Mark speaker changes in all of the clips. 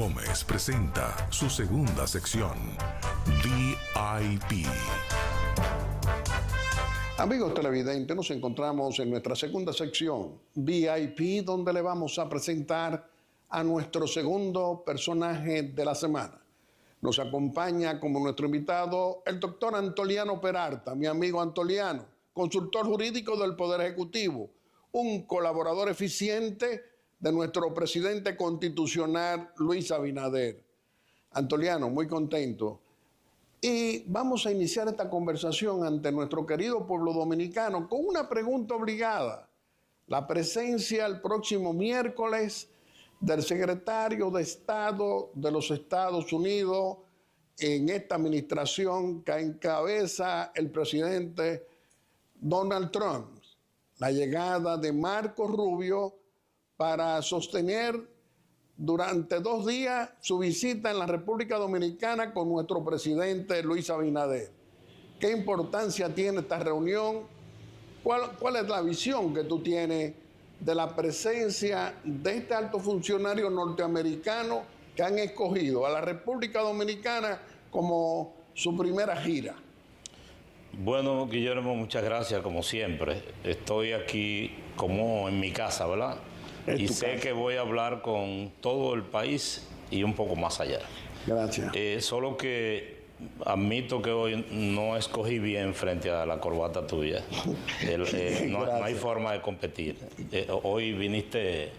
Speaker 1: Gómez presenta su segunda sección, VIP.
Speaker 2: Amigos televidentes, nos encontramos en nuestra segunda sección, VIP, donde le vamos a presentar a nuestro segundo personaje de la semana. Nos acompaña como nuestro invitado el doctor Antoliano Peralta, mi amigo Antoliano, consultor jurídico del Poder Ejecutivo, un colaborador eficiente de nuestro presidente constitucional Luis Abinader. Antoliano, muy contento. Y vamos a iniciar esta conversación ante nuestro querido pueblo dominicano con una pregunta obligada. La presencia el próximo miércoles del secretario de Estado de los Estados Unidos en esta administración que encabeza el presidente Donald Trump. La llegada de Marco Rubio para sostener durante 2 días su visita en la República Dominicana con nuestro presidente Luis Abinader. ¿Qué importancia tiene esta reunión? ¿Cuál es la visión que tú tienes de la presencia de este alto funcionario norteamericano que han escogido a la República Dominicana como su primera gira?
Speaker 3: Bueno, Guillermo, muchas gracias, como siempre. Estoy aquí como en mi casa, ¿verdad? Y sé que voy a hablar con todo el país y un poco más allá.
Speaker 2: Gracias.
Speaker 3: Solo que admito que hoy no escogí bien frente a la corbata tuya. No hay forma de competir. Hoy viniste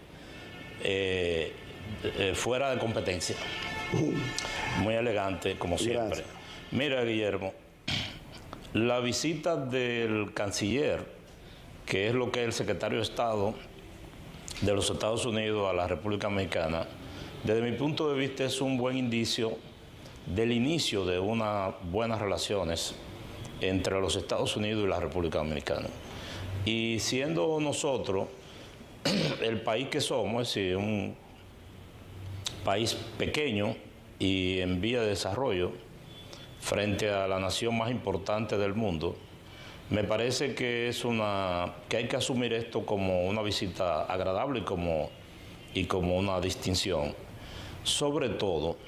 Speaker 3: fuera de competencia. Muy elegante, como siempre.
Speaker 2: Gracias.
Speaker 3: Mira, Guillermo, la visita del canciller, que es lo que es el secretario de Estado de los Estados Unidos a la República Dominicana, desde mi punto de vista es un buen indicio del inicio de unas buenas relaciones entre los Estados Unidos y la República Dominicana. Y siendo nosotros el país que somos, es decir, un país pequeño y en vía de desarrollo, frente a la nación más importante del mundo, me parece que que hay que asumir esto como una visita agradable y como una distinción, sobre todo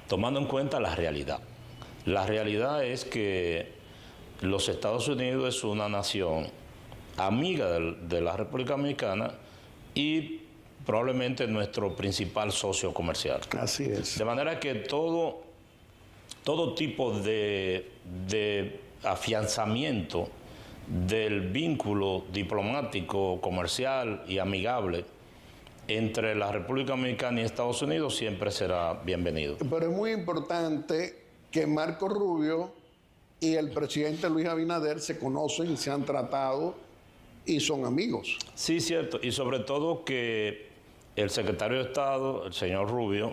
Speaker 3: tomando en cuenta la realidad. La realidad es que los Estados Unidos es una nación amiga de la República Dominicana y probablemente nuestro principal socio comercial.
Speaker 2: Así es.
Speaker 3: De manera que todo tipo de afianzamiento del vínculo diplomático, comercial y amigable entre la República Dominicana y Estados Unidos siempre será bienvenido.
Speaker 2: Pero es muy importante que Marco Rubio y el presidente Luis Abinader se conocen, se han tratado y son amigos.
Speaker 3: Sí, cierto. Y sobre todo que el secretario de Estado, el señor Rubio,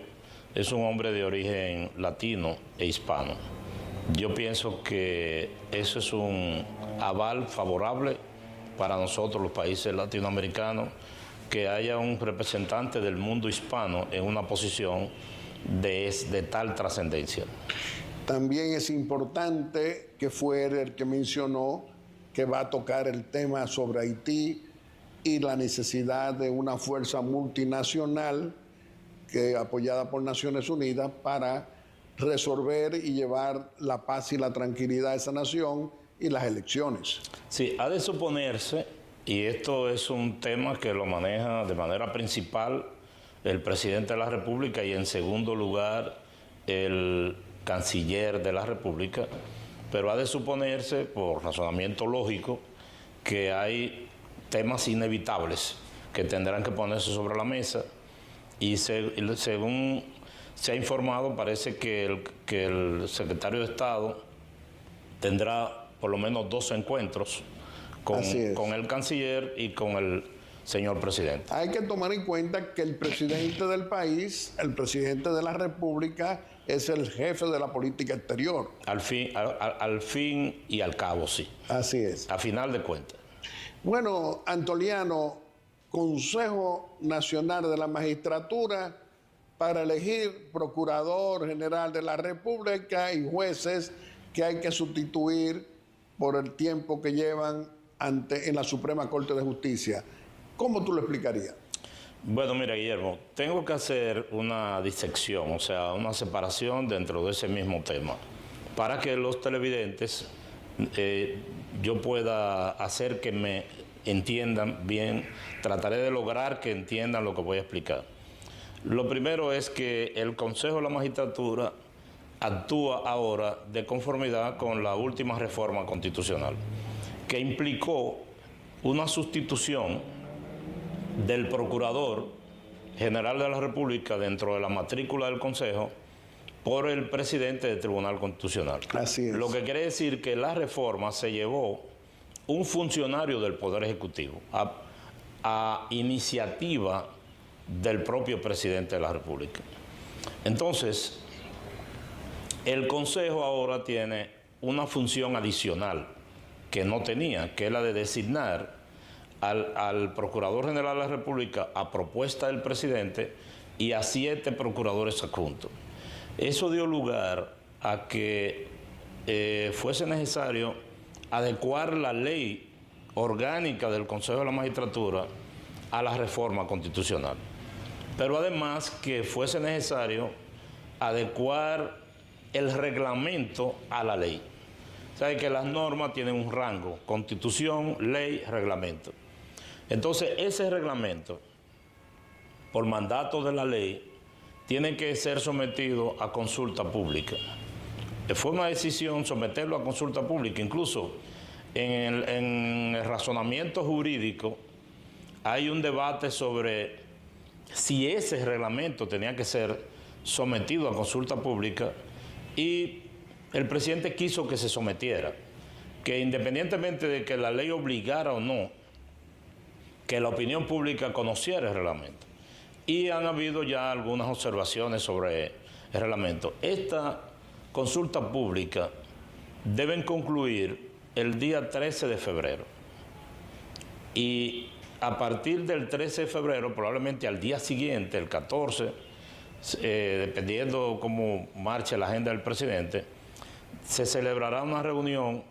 Speaker 3: es un hombre de origen latino e hispano. Yo pienso que eso es un aval favorable para nosotros, los países latinoamericanos, que haya un representante del mundo hispano en una posición de tal trascendencia.
Speaker 2: También es importante que fuera el que mencionó que va a tocar el tema sobre Haití y la necesidad de una fuerza multinacional apoyada por Naciones Unidas para resolver y llevar la paz y la tranquilidad a esa nación y las elecciones.
Speaker 3: Sí, ha de suponerse, y esto es un tema que lo maneja de manera principal el presidente de la República y en segundo lugar el canciller de la República, pero ha de suponerse, por razonamiento lógico, que hay temas inevitables que tendrán que ponerse sobre la mesa y según se ha informado, parece que el secretario de Estado tendrá por lo menos 2 encuentros con el canciller y con el señor presidente.
Speaker 2: Hay que tomar en cuenta que el presidente del país, el presidente de la República, es el jefe de la política exterior.
Speaker 3: Al fin y al cabo, sí.
Speaker 2: Así es.
Speaker 3: A final de cuentas.
Speaker 2: Bueno, Antoliano, Consejo Nacional de la Magistratura para elegir Procurador General de la República y jueces que hay que sustituir por el tiempo que llevan en la Suprema Corte de Justicia. ¿Cómo tú lo explicarías?
Speaker 3: Bueno, mira, Guillermo, tengo que hacer una disección, o sea, una separación dentro de ese mismo tema, para que los televidentes yo pueda hacer que me entiendan bien, trataré de lograr que entiendan lo que voy a explicar. Lo primero es que el Consejo de la Magistratura actúa ahora de conformidad con la última reforma constitucional, que implicó una sustitución del Procurador General de la República dentro de la matrícula del Consejo por el presidente del Tribunal Constitucional.
Speaker 2: Así es.
Speaker 3: Lo que quiere decir que la reforma se llevó un funcionario del Poder Ejecutivo a iniciativa del propio presidente de la República. Entonces, el Consejo ahora tiene una función adicional que no tenía, que es la de designar al Procurador General de la República a propuesta del presidente y a 7 procuradores adjuntos. Eso dio lugar a que fuese necesario adecuar la ley orgánica del Consejo de la Magistratura a la reforma constitucional. Pero además que fuese necesario adecuar el reglamento a la ley. Sabe que las normas tienen un rango: Constitución, ley, reglamento. Entonces, ese reglamento, por mandato de la ley, tiene que ser sometido a consulta pública. Fue una decisión someterlo a consulta pública. Incluso en el razonamiento jurídico hay un debate sobre si ese reglamento tenía que ser sometido a consulta pública, y el presidente quiso que se sometiera, que independientemente de que la ley obligara o no, que la opinión pública conociera el reglamento. Y han habido ya algunas observaciones sobre el reglamento. Esta consulta pública deben concluir el día 13 de febrero. Y a partir del 13 de febrero, probablemente al día siguiente, el 14, dependiendo cómo marche la agenda del presidente, se celebrará una reunión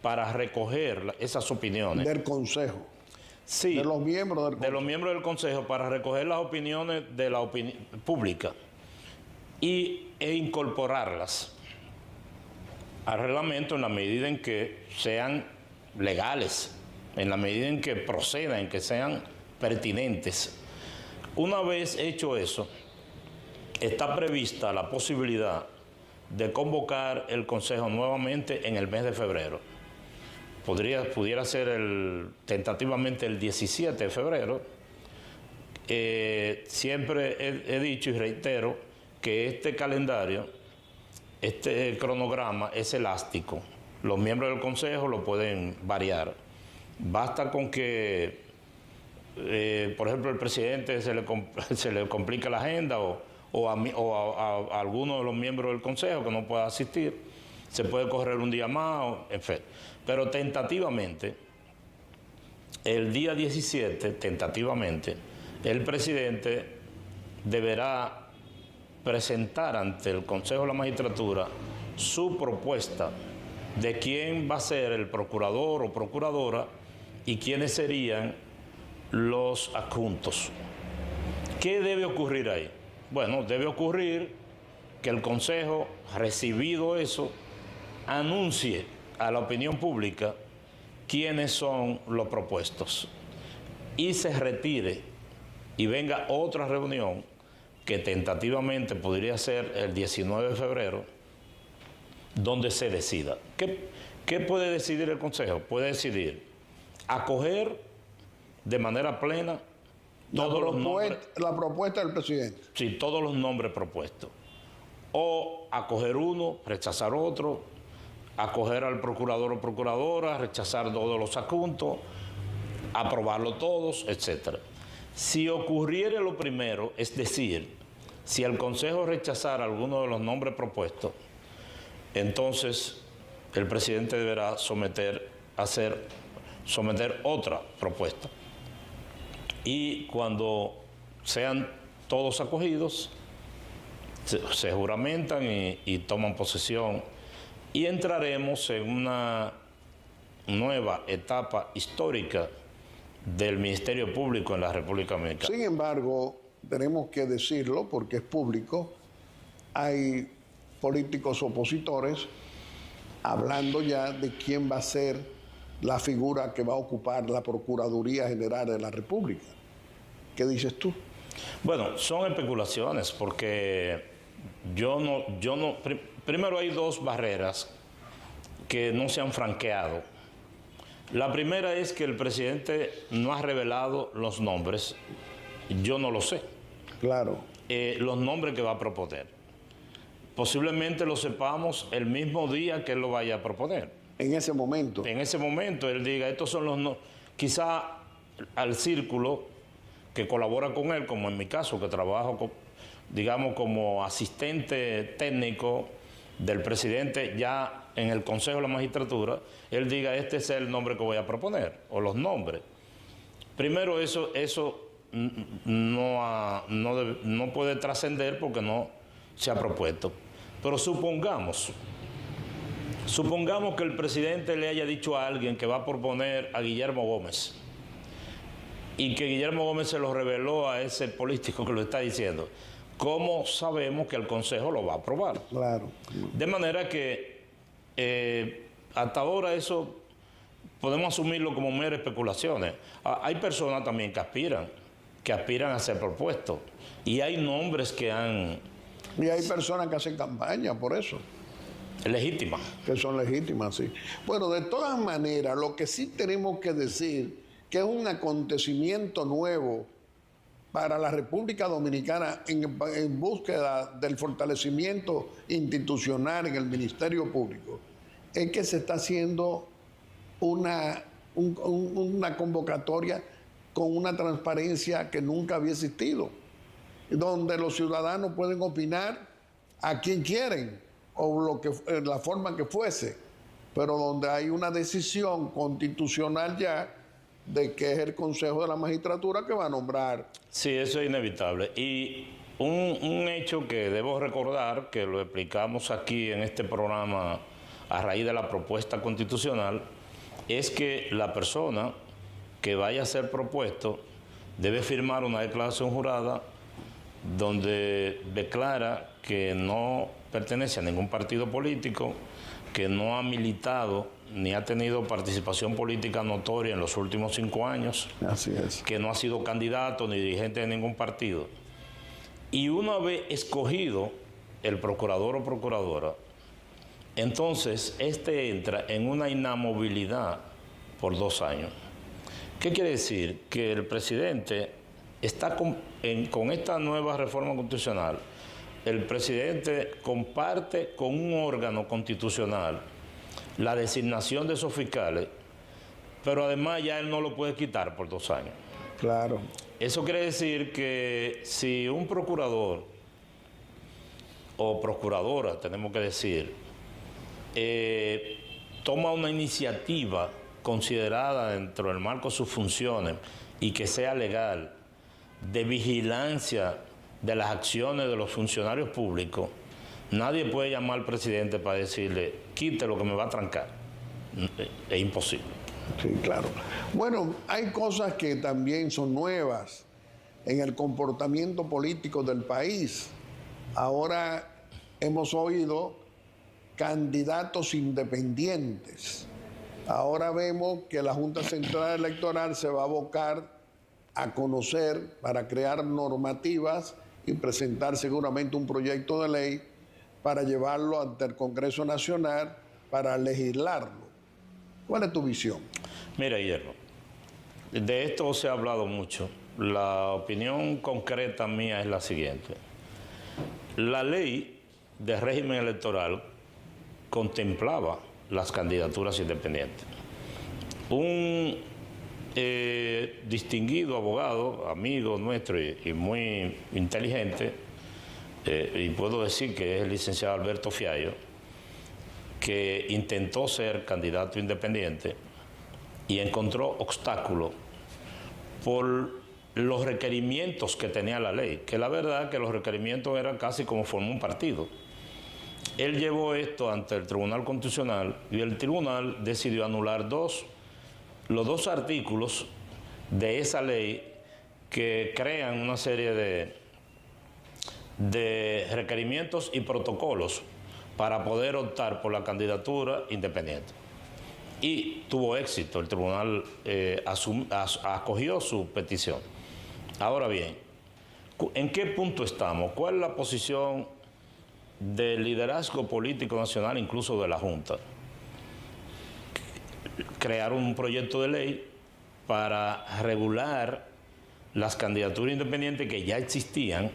Speaker 3: para recoger esas opiniones.
Speaker 2: Del Consejo.
Speaker 3: Sí,
Speaker 2: de los miembros del Consejo.
Speaker 3: De los miembros del Consejo, para recoger las opiniones de la opinión pública e incorporarlas al reglamento en la medida en que sean legales, en la medida en que procedan, en que sean pertinentes. Una vez hecho eso, está prevista la posibilidad de convocar el Consejo nuevamente en el mes de febrero. Pudiera ser tentativamente el 17 de febrero. Siempre he dicho y reitero que este calendario, este cronograma es elástico. Los miembros del Consejo lo pueden variar. Basta con que, por ejemplo, el presidente se le complica la agenda o a alguno de los miembros del Consejo que no pueda asistir, se puede correr un día más, en fin. Pero tentativamente, el día 17, tentativamente, el presidente deberá presentar ante el Consejo de la Magistratura su propuesta de quién va a ser el procurador o procuradora y quiénes serían los adjuntos. ¿Qué debe ocurrir ahí? Bueno, debe ocurrir que el Consejo, recibido eso, anuncie a la opinión pública quiénes son los propuestos y se retire y venga otra reunión que tentativamente podría ser el 19 de febrero, donde se decida. ¿Qué puede decidir el Consejo? Puede decidir acoger de manera plena todos los nombres,
Speaker 2: la propuesta del presidente.
Speaker 3: Sí, todos los nombres propuestos. O acoger uno, rechazar otro, acoger al procurador o procuradora, rechazar todos los adjuntos, aprobarlo todos, etc. Si ocurriera lo primero, es decir, si el Consejo rechazara alguno de los nombres propuestos, entonces el presidente deberá someter otra propuesta. Y cuando sean todos acogidos, se juramentan y toman posesión, y entraremos en una nueva etapa histórica del Ministerio Público en la República Dominicana.
Speaker 2: Sin embargo, tenemos que decirlo porque es público, hay políticos opositores hablando ya de quién va a ser la figura que va a ocupar la Procuraduría General de la República. ¿Qué dices tú?
Speaker 3: Bueno, son especulaciones porque primero hay dos barreras que no se han franqueado. La primera es que el presidente no ha revelado los nombres, yo no lo sé.
Speaker 2: Claro.
Speaker 3: Los nombres que va a proponer. Posiblemente lo sepamos el mismo día que él lo vaya a proponer.
Speaker 2: En ese momento.
Speaker 3: En ese momento él diga, estos son los nombres. Quizá al círculo que colabora con él, como en mi caso, que trabajo, digamos, como asistente técnico del presidente ya en el Consejo de la Magistratura, él diga, este es el nombre que voy a proponer, o los nombres. Primero, eso no puede trascender porque no se ha propuesto. Pero supongamos que el presidente le haya dicho a alguien que va a proponer a Guillermo Gómez y que Guillermo Gómez se lo reveló a ese político que lo está diciendo. ¿Cómo sabemos que el Consejo lo va a aprobar? Claro. De manera que hasta ahora eso podemos asumirlo como meras especulaciones. Hay personas también que aspiran a ser propuestos. Y hay nombres que han...
Speaker 2: Y hay personas que hacen campaña por eso.
Speaker 3: Legítimas.
Speaker 2: Que son legítimas, sí. Bueno, de todas maneras, lo que sí tenemos que decir que es un acontecimiento nuevo para la República Dominicana en búsqueda del fortalecimiento institucional en el Ministerio Público, es que se está haciendo una convocatoria con una transparencia que nunca había existido, donde los ciudadanos pueden opinar a quien quieren o la forma que fuese, pero donde hay una decisión constitucional ya de que es el Consejo de la Magistratura que va a nombrar.
Speaker 3: Sí, eso es inevitable. Y un hecho que debo recordar, que lo explicamos aquí en este programa a raíz de la propuesta constitucional, es que la persona que vaya a ser propuesto debe firmar una declaración jurada donde declara que no pertenece a ningún partido político, que no ha militado ni ha tenido participación política notoria en los últimos 5 años.
Speaker 2: Así es.
Speaker 3: Que no ha sido candidato ni dirigente de ningún partido. Y una vez escogido el procurador o procuradora, entonces este entra en una inamovilidad por 2 años. ¿Qué quiere decir? Que el presidente está con esta nueva reforma constitucional, el presidente comparte con un órgano constitucional la designación de esos fiscales, pero además ya él no lo puede quitar por 2 años.
Speaker 2: Claro.
Speaker 3: Eso quiere decir que si un procurador o procuradora, tenemos que decir, toma una iniciativa considerada dentro del marco de sus funciones y que sea legal, de vigilancia de las acciones de los funcionarios públicos, nadie puede llamar al presidente para decirle, quite lo que me va a trancar. Es imposible.
Speaker 2: Sí, claro. Bueno, hay cosas que también son nuevas en el comportamiento político del país. Ahora hemos oído candidatos independientes. Ahora vemos que la Junta Central Electoral se va a abocar a conocer para crear normativas y presentar seguramente un proyecto de ley para llevarlo ante el Congreso Nacional para legislarlo. ¿Cuál es tu visión?
Speaker 3: Mira, Guillermo, de esto se ha hablado mucho. La opinión concreta mía es la siguiente. La ley de régimen electoral contemplaba las candidaturas independientes. Un distinguido abogado, amigo nuestro y muy inteligente, y puedo decir que es el licenciado Alberto Fiallo, que intentó ser candidato independiente y encontró obstáculos por los requerimientos que tenía la ley, que la verdad que los requerimientos eran casi como formar un partido. Él llevó esto ante el Tribunal Constitucional y el Tribunal decidió anular los 2 artículos de esa ley que crean una serie de requerimientos y protocolos para poder optar por la candidatura independiente. Y tuvo éxito, el tribunal acogió su petición. Ahora bien, ¿en qué punto estamos? ¿Cuál es la posición del liderazgo político nacional, incluso de la Junta? Crear un proyecto de ley para regular las candidaturas independientes que ya existían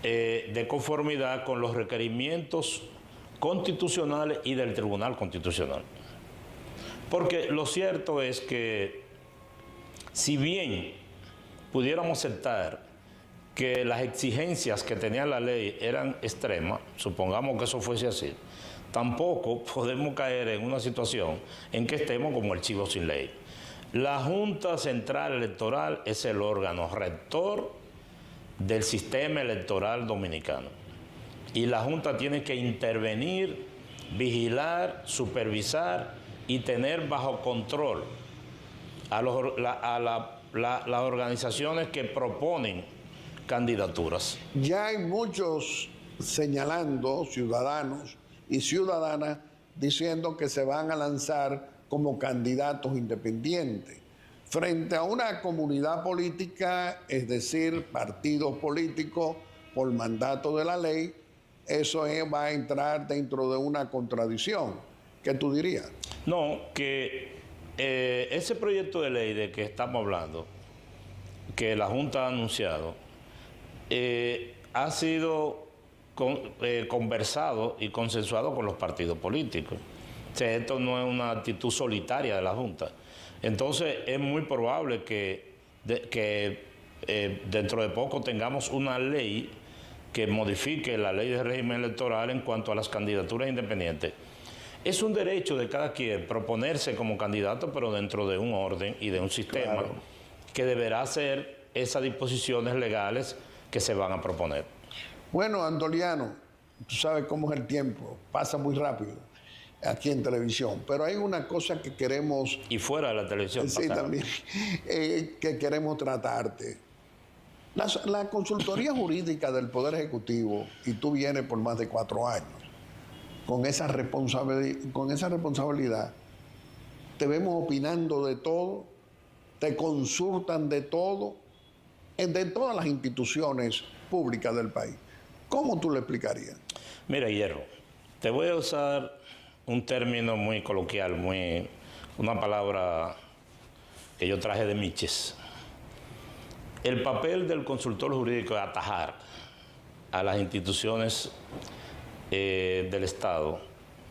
Speaker 3: de conformidad con los requerimientos constitucionales y del Tribunal Constitucional. Porque lo cierto es que si bien pudiéramos aceptar que las exigencias que tenía la ley eran extremas, supongamos que eso fuese así, tampoco podemos caer en una situación en que estemos como el chivo sin ley. La Junta Central Electoral es el órgano rector del sistema electoral dominicano. Y la Junta tiene que intervenir, vigilar, supervisar y tener bajo control a las organizaciones que proponen candidaturas.
Speaker 2: Ya hay muchos señalando, ciudadanos y ciudadanas, diciendo que se van a lanzar como candidatos independientes frente a una comunidad política, es decir, partidos políticos por mandato de la ley. Eso va a entrar dentro de una contradicción. ¿Qué tú dirías?
Speaker 3: No, que ese proyecto de ley de que estamos hablando, que la Junta ha anunciado, ha sido conversado y consensuado con los partidos políticos. O sea, esto no es una actitud solitaria de la Junta. Entonces, es muy probable que dentro de poco tengamos una ley que modifique la ley de régimen electoral en cuanto a las candidaturas independientes. Es un derecho de cada quien proponerse como candidato, pero dentro de un orden y de un sistema, claro, que deberá ser esas disposiciones legales que se van a proponer.
Speaker 2: Bueno, Antoliano, tú sabes cómo es el tiempo, pasa muy rápido aquí en televisión, pero hay una cosa que queremos...
Speaker 3: Y fuera de la televisión.
Speaker 2: Sí, también, que queremos tratarte. La consultoría jurídica del Poder Ejecutivo, y tú vienes por más de 4 años, con esa responsabilidad, te vemos opinando de todo, te consultan de todo, de todas las instituciones públicas del país. ¿Cómo tú le explicarías?
Speaker 3: Mira, Hierro, te voy a usar un término muy coloquial, una palabra que yo traje de Miches. El papel del consultor jurídico es atajar a las instituciones del Estado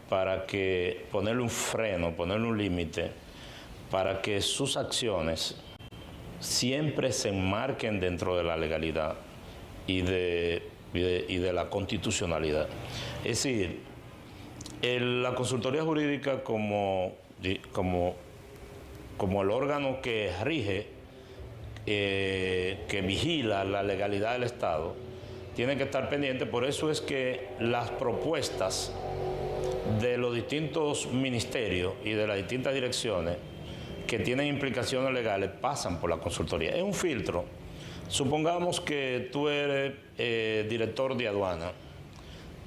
Speaker 3: para que ponerle un freno, ponerle un límite, para que sus acciones siempre se enmarquen dentro de la legalidad y de la constitucionalidad. Es decir, la consultoría jurídica como el órgano que rige, que vigila la legalidad del Estado, tiene que estar pendiente. Por eso es que las propuestas de los distintos ministerios y de las distintas direcciones que tienen implicaciones legales pasan por la consultoría. Es un filtro. Supongamos que tú eres director de aduana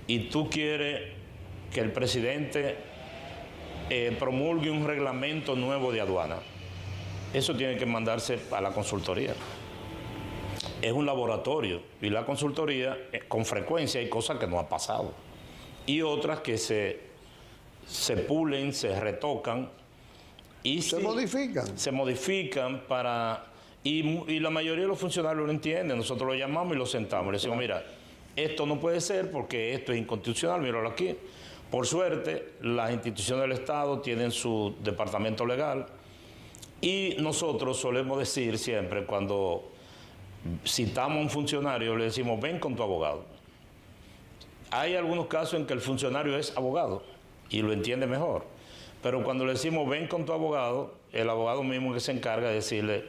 Speaker 3: y tú quieres que el presidente promulgue un reglamento nuevo de aduana. Eso tiene que mandarse a la consultoría. Es un laboratorio y la consultoría, con frecuencia hay cosas que no han pasado y otras que se pulen, se retocan y
Speaker 2: se modifican.
Speaker 3: Se modifican para... Y la mayoría de los funcionarios lo entienden. Nosotros lo llamamos y lo sentamos. Le decimos, mira, esto no puede ser porque esto es inconstitucional, míralo aquí. Por suerte, las instituciones del Estado tienen su departamento legal y nosotros solemos decir siempre, cuando citamos a un funcionario, le decimos, ven con tu abogado. Hay algunos casos en que el funcionario es abogado y lo entiende mejor. Pero cuando le decimos, ven con tu abogado, el abogado mismo que se encarga de decirle,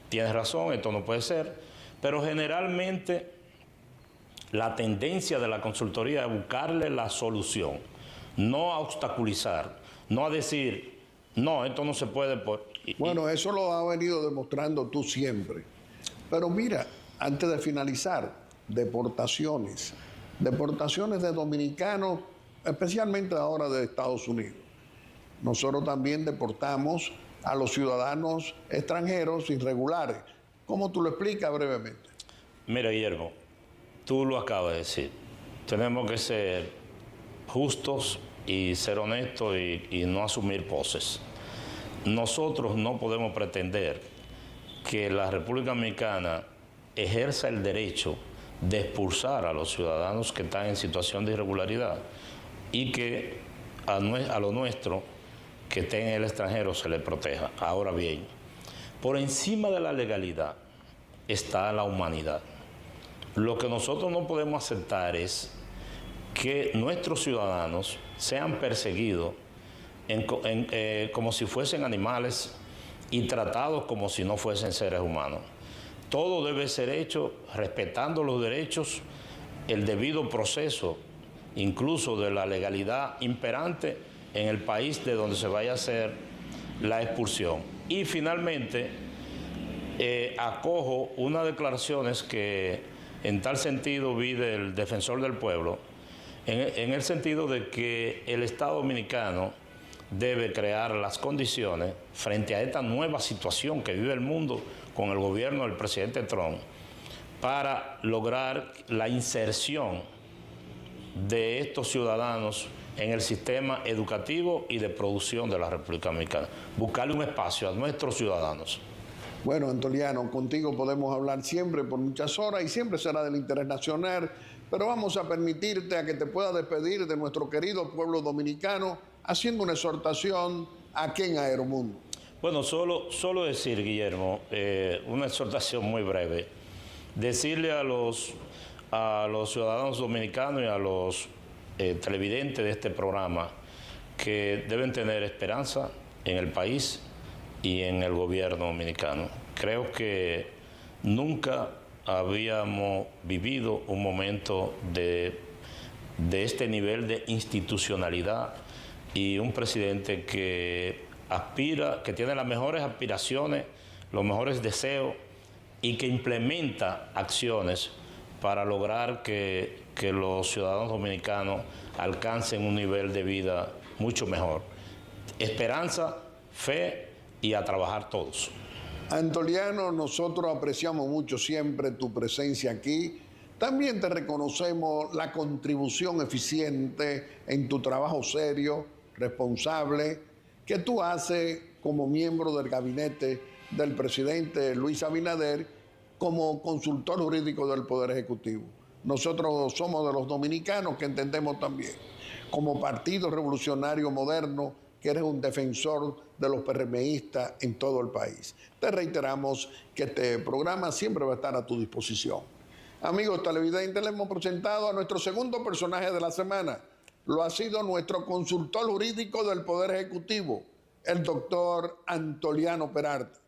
Speaker 3: tienes razón, esto no puede ser. Pero generalmente la tendencia de la consultoría es buscarle la solución, no a obstaculizar, no a decir, No, esto no se puede
Speaker 2: Bueno, eso lo has venido demostrando tú siempre. Pero mira, antes de finalizar, deportaciones de dominicanos, especialmente ahora de Estados Unidos. Nosotros también deportamos a los ciudadanos extranjeros irregulares. ¿Cómo tú lo explicas brevemente?
Speaker 3: Mira, Guillermo, tú lo acabas de decir. Tenemos que ser justos y ser honestos y no asumir poses. Nosotros no podemos pretender que la República Dominicana ejerza el derecho de expulsar a los ciudadanos que están en situación de irregularidad y que a lo nuestro, que esté en el extranjero, se le proteja. Ahora bien, por encima de la legalidad está la humanidad. Lo que nosotros no podemos aceptar es que nuestros ciudadanos sean perseguidos como si fuesen animales y tratados como si no fuesen seres humanos. Todo debe ser hecho respetando los derechos, el debido proceso, incluso de la legalidad imperante en el país de donde se vaya a hacer la expulsión. Y finalmente, acojo unas declaraciones que en tal sentido vi del defensor del pueblo, en el sentido de que el Estado dominicano debe crear las condiciones frente a esta nueva situación que vive el mundo con el gobierno del presidente Trump para lograr la inserción de estos ciudadanos en el sistema educativo y de producción de la República Dominicana. Buscarle un espacio a nuestros ciudadanos.
Speaker 2: Bueno, Antoliano, contigo podemos hablar siempre por muchas horas y siempre será del interés nacional, pero vamos a permitirte a que te puedas despedir de nuestro querido pueblo dominicano haciendo una exhortación aquí en Aeromundo.
Speaker 3: Bueno, solo decir, Guillermo, una exhortación muy breve. Decirle a los ciudadanos dominicanos y a los televidentes de este programa que deben tener esperanza en el país y en el gobierno dominicano. Creo que nunca habíamos vivido un momento de este nivel de institucionalidad y un presidente que aspira, que tiene las mejores aspiraciones, los mejores deseos y que implementa acciones para lograr que los ciudadanos dominicanos alcancen un nivel de vida mucho mejor. Esperanza, fe y a trabajar todos.
Speaker 2: Antoliano, nosotros apreciamos mucho siempre tu presencia aquí. También te reconocemos la contribución eficiente en tu trabajo serio, responsable, que tú haces como miembro del gabinete del presidente Luis Abinader, como consultor jurídico del Poder Ejecutivo. Nosotros somos de los dominicanos que entendemos también, como Partido Revolucionario Moderno, que eres un defensor de los PRMistas en todo el país. Te reiteramos que este programa siempre va a estar a tu disposición. Amigos televidentes, le hemos presentado a nuestro segundo personaje de la semana. Lo ha sido nuestro consultor jurídico del Poder Ejecutivo, el doctor Antoliano Peralta.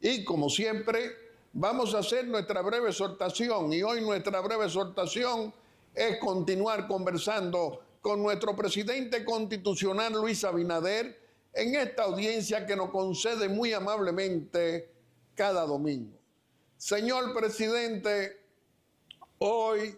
Speaker 2: Y como siempre, vamos a hacer nuestra breve exhortación. Y hoy nuestra breve exhortación es continuar conversando con nuestro presidente constitucional Luis Abinader en esta audiencia que nos concede muy amablemente cada domingo. Señor presidente, hoy